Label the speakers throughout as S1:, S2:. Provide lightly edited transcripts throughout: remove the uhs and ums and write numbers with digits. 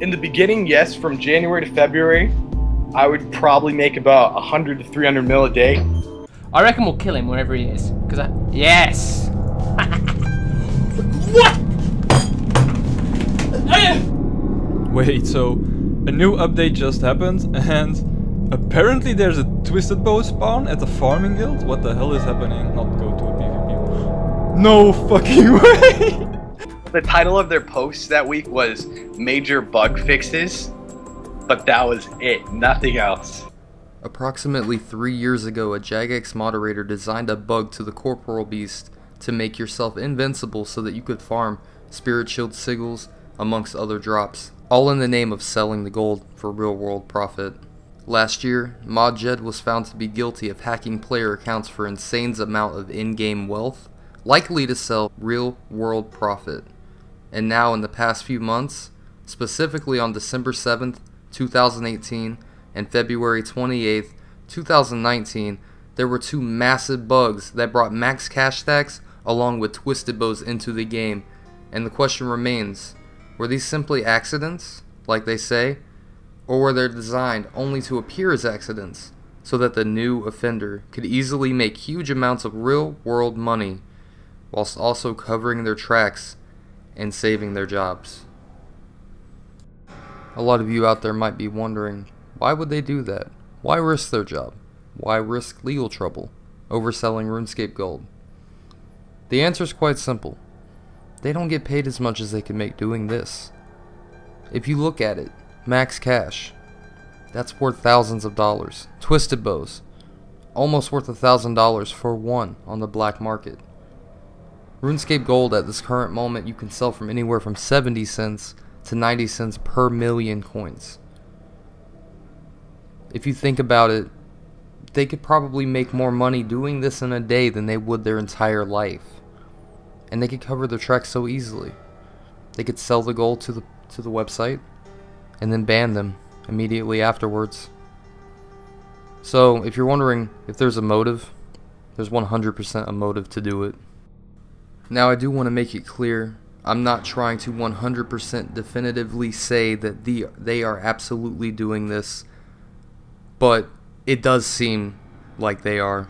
S1: In the beginning, yes, from January to February, I would probably make about 100 to 300 mil a day.
S2: I reckon we'll kill him wherever he is. Yes! What?
S3: Wait, so a new update just happened and apparently there's a twisted bow spawn at the farming guild? What the hell is happening? Not go to a PvP. No fucking way!
S1: The title of their post that week was Major Bug Fixes, but that was it, nothing else.
S4: Approximately 3 years ago, a Jagex moderator designed a bug to the Corporal Beast to make yourself invincible so that you could farm Spirit Shield sigils amongst other drops, all in the name of selling the gold for real world profit. Last year, ModJed was found to be guilty of hacking player accounts for insane amount of in-game wealth, likely to sell real world profit. And now in the past few months, specifically on December 7th, 2018 and February 28th, 2019, there were two massive bugs that brought max cash stacks along with twisted bows into the game. And the question remains, were these simply accidents, like they say, or were they designed only to appear as accidents, so that the new offender could easily make huge amounts of real world money, whilst also covering their tracks and saving their jobs? A lot of you out there might be wondering, why would they do that? Why risk their job? Why risk legal trouble over selling RuneScape gold? The answer is quite simple. They don't get paid as much as they can make doing this. If you look at it, max cash, that's worth thousands of dollars. Twisted bows, almost worth $1,000 for one on the black market. RuneScape gold at this current moment you can sell from anywhere from 70 cents to 90 cents per million coins. If you think about it, they could probably make more money doing this in a day than they would their entire life. And they could cover their tracks so easily. They could sell the gold to the website and then ban them immediately afterwards. So if you're wondering if there's a motive, there's 100% a motive to do it. Now I do want to make it clear, I'm not trying to 100% definitively say that they are absolutely doing this, but it does seem like they are.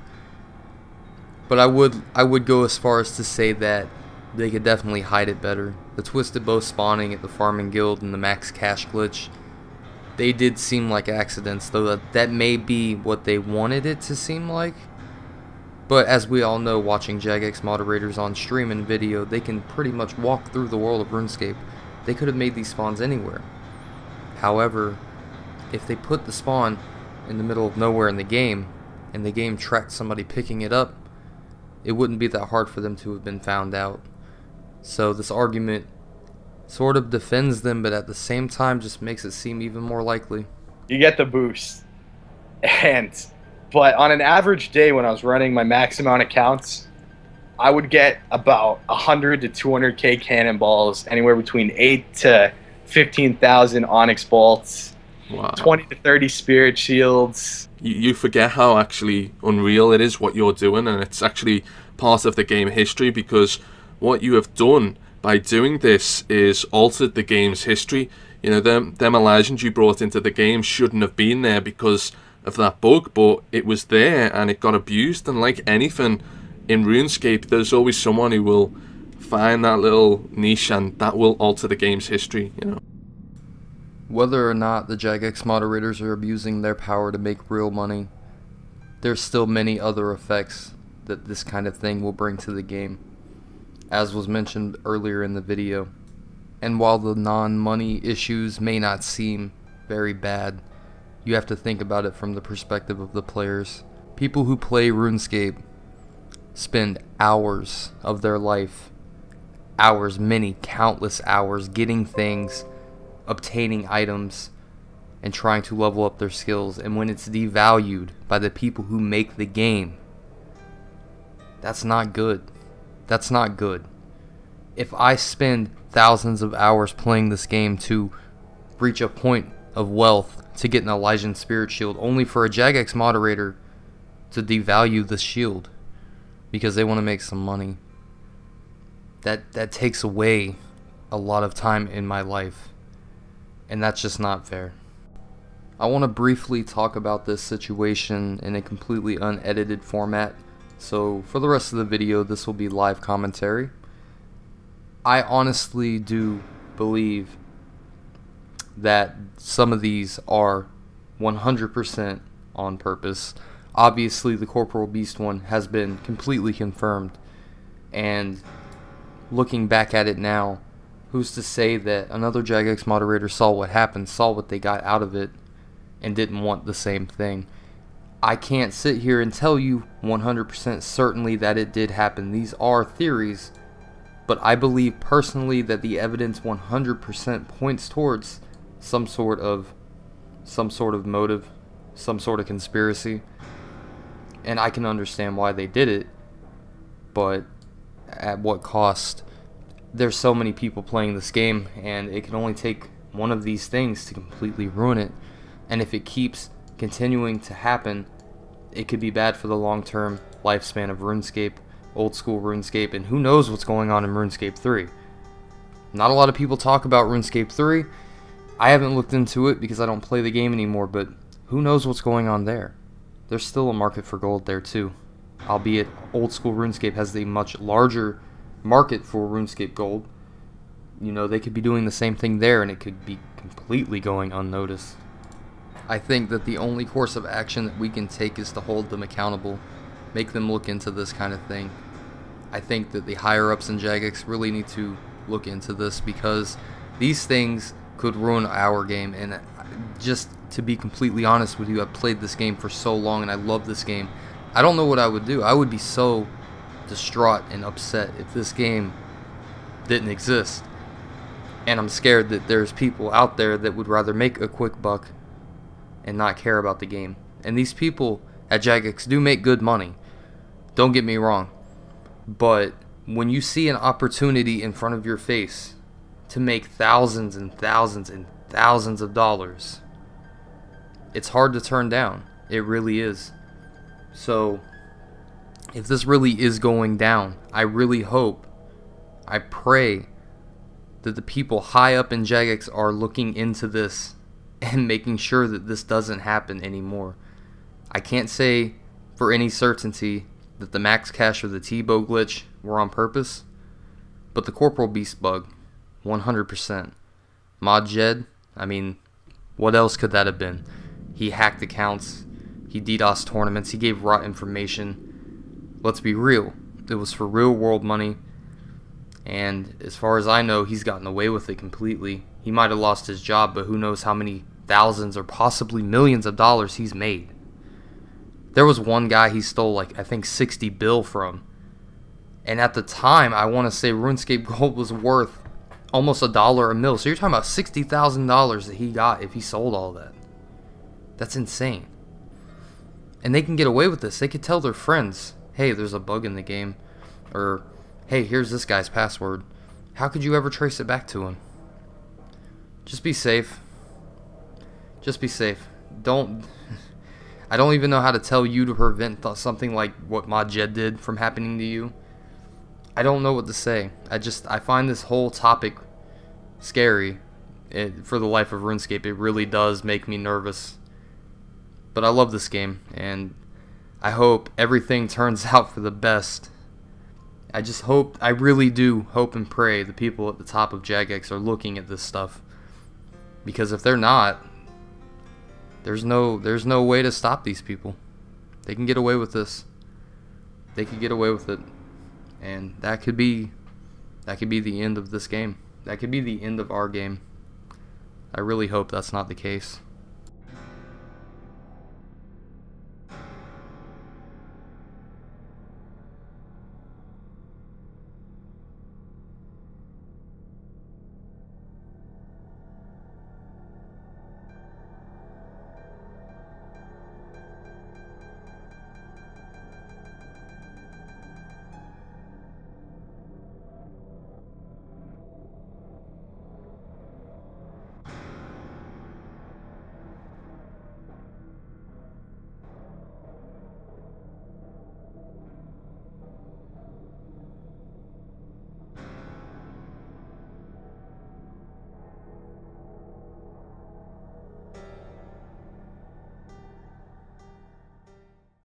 S4: But I would go as far as to say that they could definitely hide it better. The twisted bow spawning at the farming guild and the max cash glitch, they did seem like accidents, though that may be what they wanted it to seem like. But as we all know, watching Jagex moderators on stream and video, they can pretty much walk through the world of RuneScape. They could have made these spawns anywhere. However, if they put the spawn in the middle of nowhere in the game, and the game tracked somebody picking it up, it wouldn't be that hard for them to have been found out. So this argument sort of defends them, but at the same time just makes it seem even more likely.
S1: You get the boost. But on an average day when I was running my max amount accounts, I would get about 100 to 200k cannonballs, anywhere between 8 to 15,000 onyx bolts,
S5: wow.
S1: 20 to 30 spirit shields.
S5: You forget how actually unreal it is what you're doing, and it's actually part of the game history, because what you have done by doing this is altered the game's history. You know, them Elijahs you brought into the game shouldn't have been there because of that bug, but it was there and it got abused. And like anything in RuneScape, there's always someone who will find that little niche and that will alter the game's history, you know.
S4: Whether or not the Jagex moderators are abusing their power to make real money, there's still many other effects that this kind of thing will bring to the game, as was mentioned earlier in the video. And while the non-money issues may not seem very bad, you have to think about it from the perspective of the players. People who play RuneScape spend hours of their life, hours, many, countless hours, getting things, obtaining items, and trying to level up their skills. And when it's devalued by the people who make the game, that's not good. That's not good. If I spend thousands of hours playing this game to reach a point of wealth to get an Elijah Spirit Shield, only for a Jagex moderator to devalue the shield because they want to make some money, that takes away a lot of time in my life. and that's just not fair. I want to briefly talk about this situation in a completely unedited format, so for the rest of the video this will be live commentary. I honestly do believe that some of these are 100% on purpose. Obviously the Corporal Beast one has been completely confirmed, and looking back at it now, who's to say that another Jagex moderator saw what happened, saw what they got out of it, and didn't want the same thing. I can't sit here and tell you 100% certainly that it did happen. These are theories, but I believe personally that the evidence 100% points towards some sort of motive, some sort of conspiracy, and I can understand why they did it, but at what cost? There's so many people playing this game, and it can only take one of these things to completely ruin it, and if it keeps continuing to happen, it could be bad for the long-term lifespan of RuneScape, old school RuneScape, and who knows what's going on in RuneScape 3. Not a lot of people talk about RuneScape 3. I haven't looked into it because I don't play the game anymore, but who knows what's going on there. There's still a market for gold there too, albeit old school RuneScape has a much larger market for RuneScape gold. You know, they could be doing the same thing there and it could be completely going unnoticed. I think that the only course of action that we can take is to hold them accountable, make them look into this kind of thing. I think that the higher ups in Jagex really need to look into this, because these things could ruin our game. And just to be completely honest with you, I've played this game for so long and I love this game. I don't know what I would do. I would be so distraught and upset if this game didn't exist. And I'm scared that there's people out there that would rather make a quick buck and not care about the game. And these people at Jagex do make good money, don't get me wrong, but when you see an opportunity in front of your face to make thousands and thousands and thousands of dollars, it's hard to turn down. It really is. So if this really is going down, I really hope, I pray that the people high up in Jagex are looking into this and making sure that this doesn't happen anymore. I can't say for any certainty that the max cash or the T-bow glitch were on purpose, but the Corporal Beast bug, 100%. Mod Jed, I mean, what else could that have been? He hacked accounts, he DDoS tournaments, he gave raw information. Let's be real, it was for real world money, and as far as I know, he's gotten away with it completely. He might have lost his job, but who knows how many thousands or possibly millions of dollars he's made. There was one guy he stole like, I think 60 bill from, and at the time I want to say RuneScape gold was worth almost $1 a mil. So you're talking about $60,000 that he got if he sold all that. That's insane. And they can get away with this. They could tell their friends, hey, there's a bug in the game, or hey, here's this guy's password. How could you ever trace it back to him? Just be safe. Just be safe. I don't even know how to tell you to prevent something like what Mod Jed did from happening to you. I don't know what to say. I find this whole topic scary. For the life of RuneScape, it really does make me nervous. But I love this game, and I hope everything turns out for the best. I really do hope and pray the people at the top of Jagex are looking at this stuff. Because if they're not, there's no way to stop these people. They can get away with this. They could get away with it. And that could be the end of this game. That could be the end of our game. I really hope that's not the case.